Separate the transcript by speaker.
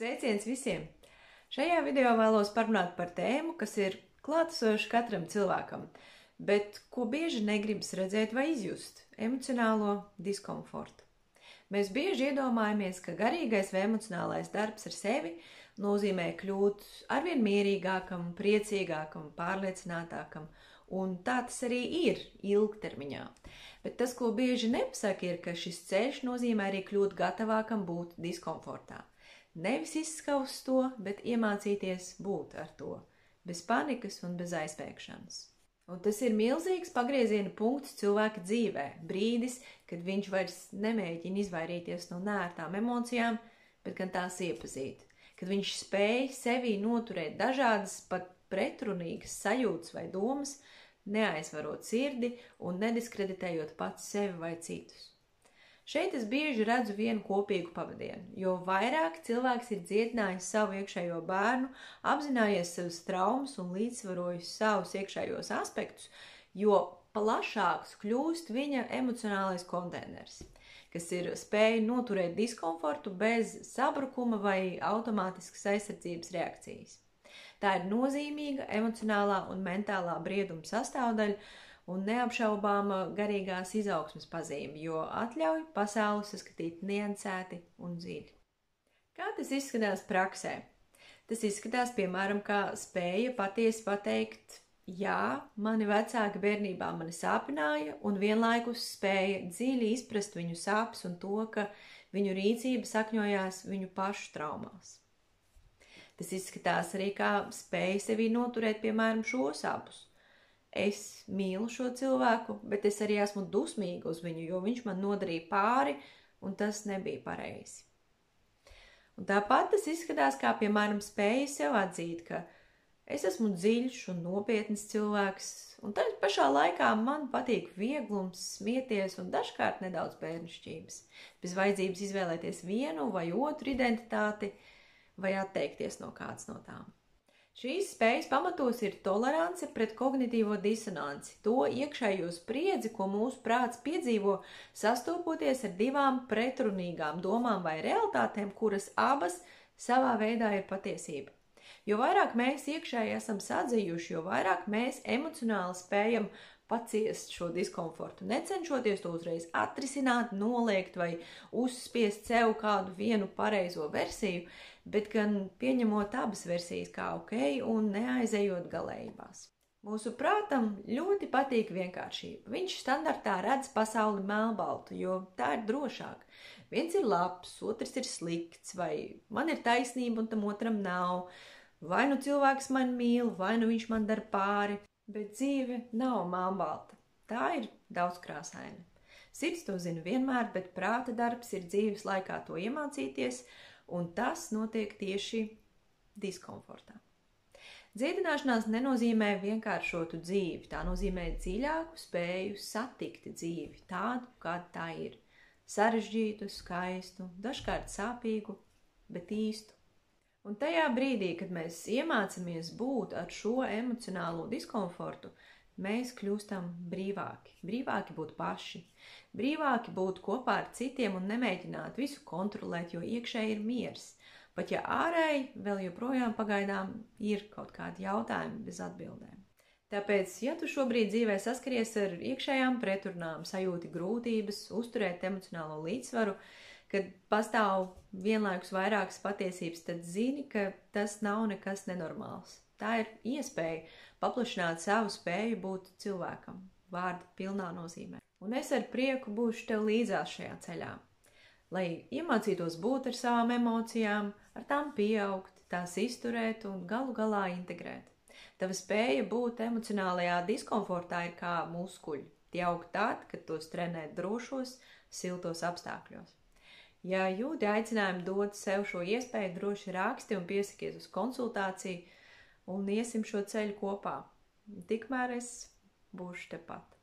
Speaker 1: Sveiciens visiem! Šajā video vēlos parunāt par tēmu, kas ir klātesoša katram cilvēkam, bet ko bieži negribas redzēt vai izjust – emocionālo diskomfortu. Mēs bieži iedomājamies, ka garīgais vai emocionālais darbs ar sevi nozīmē kļūt arvien mierīgākam, priecīgākam, pārliecinātākam, un tā tas arī ir ilgtermiņā. Bet tas, ko bieži nepasaka, ir, ka šis ceļš nozīmē arī kļūt gatavākam būt diskomfortā. Nevis izskaust to, bet iemācīties būt ar to, bez panikas un bez aizbēgšanas. Un tas ir milzīgs pagrieziena punkts cilvēka dzīvē, brīdis, kad viņš vairs nemēģina izvairīties no neērtām emocijām, bet gan tās iepazīt. Kad viņš spēj sevī noturēt dažādas pat pretrunīgas sajūtas vai domas, neaizvarot sirdi un nediskreditējot pats sevi vai citus. Šeit es bieži redzu vienu kopīgu pavadienu, jo vairāk cilvēks ir dziedinājis savu iekšējo bērnu, apzinājies savas traumas un līdzsvarojis savus iekšējos aspektus, jo plašāks kļūst viņa emocionālais konteiners, kas ir spēja noturēt diskomfortu bez sabrukuma vai automātiskas aizsardzības reakcijas. Tā ir nozīmīga emocionālā un mentālā brieduma sastāvdaļa, un neapšaubāma garīgās izaugsmes pazīme, jo atļauj pasauli saskatīt niansēti un dziļi. Kā tas izskatās praksē? Tas izskatās, piemēram, kā spēja patiesi pateikt, jā, mani vecāki bērnībā mani sāpināja, un vienlaikus spēja dziļi izprast viņu sāpes un to, ka viņu rīcība sakņojās viņu pašu traumās. Tas izskatās arī kā spēja sevī noturēt, piemēram, šos abus. Es mīlu šo cilvēku, bet es arī esmu dusmīga uz viņu, jo viņš man nodarīja pāri, un tas nebija pareizi. Un tāpat tas izskatās kā, piemēram, spēja sev atzīt, ka es esmu dziļš un nopietns cilvēks, un tad pašā laikā man patīk vieglums, smieties un dažkārt nedaudz bērnišķības, bez vajadzības izvēlēties vienu vai otru identitāti vai atteikties no kādas no tām. Šīs spējas pamatos ir tolerance pret kognitīvo disonanci, to iekšējo spriedzi, ko mūsu prāts piedzīvo, sastopoties ar divām pretrunīgām domām vai realitātēm, kuras abas savā veidā ir patiesība. Jo vairāk mēs iekšēji esam sadzījuši, jo vairāk mēs emocionāli spējam paciest šo diskomfortu, necenšoties to uzreiz atrisināt, noliegt vai uzspiest sev kādu vienu pareizo versiju, bet gan pieņemot abas versijas kā ok un neaizejot galējībās. Mūsu prātam ļoti patīk vienkāršība. Viņš standartā redz pasauli melnbaltu, jo tā ir drošāk. Viens ir labs, otrs ir slikts, vai man ir taisnība un tam otram nav, vai nu cilvēks man mīl, vai nu viņš man dara pāri. Bet dzīve nav melnbalta. Tā ir daudzkrāsaina. Sirds to zina vienmēr, bet prāta darbs ir dzīves laikā to iemācīties, un tas notiek tieši diskomfortā. Dziedināšanās nenozīmē vienkāršotu dzīvi, tā nozīmē dziļāku spēju satikt dzīvi, tādu, kāda tā ir. Sarežģītu, skaistu, dažkārt sāpīgu, bet īstu. Un tajā brīdī, kad mēs iemācāmies būt ar šo emocionālo diskomfortu, mēs kļūstam brīvāki. Brīvāki būt paši. Brīvāki būt kopā ar citiem un nemēģināt visu kontrolēt, jo iekšēji ir miers. Pat ja ārēji vēl joprojām pagaidām ir kaut kādi jautājumi bez atbildēm. Tāpēc, ja tu šobrīd dzīvē saskaries ar iekšējām pretrunām, sajūti grūtības, uzturēt emocionālo līdzsvaru, kad pastāv vienlaikus vairākas patiesības, tad zini, ka tas nav nekas nenormāls. Tā ir iespēja paplašināt savu spēju būt cilvēkam, vārda pilnā nozīmē. Un es ar prieku būšu tev līdzās šajā ceļā, lai iemācītos būt ar savām emocijām, ar tām pieaugt, tās izturēt un galu galā integrēt. Tava spēja būt emocionālajā diskomfortā ir kā muskuļi. Tie aug tad, kad tos trenēt drošos, siltos apstākļos. Ja jūti aicinājumu dot sev šo iespēju, droši raksti un piesakies uz konsultāciju un iesim šo ceļu kopā. Tikmēr es būšu tepat.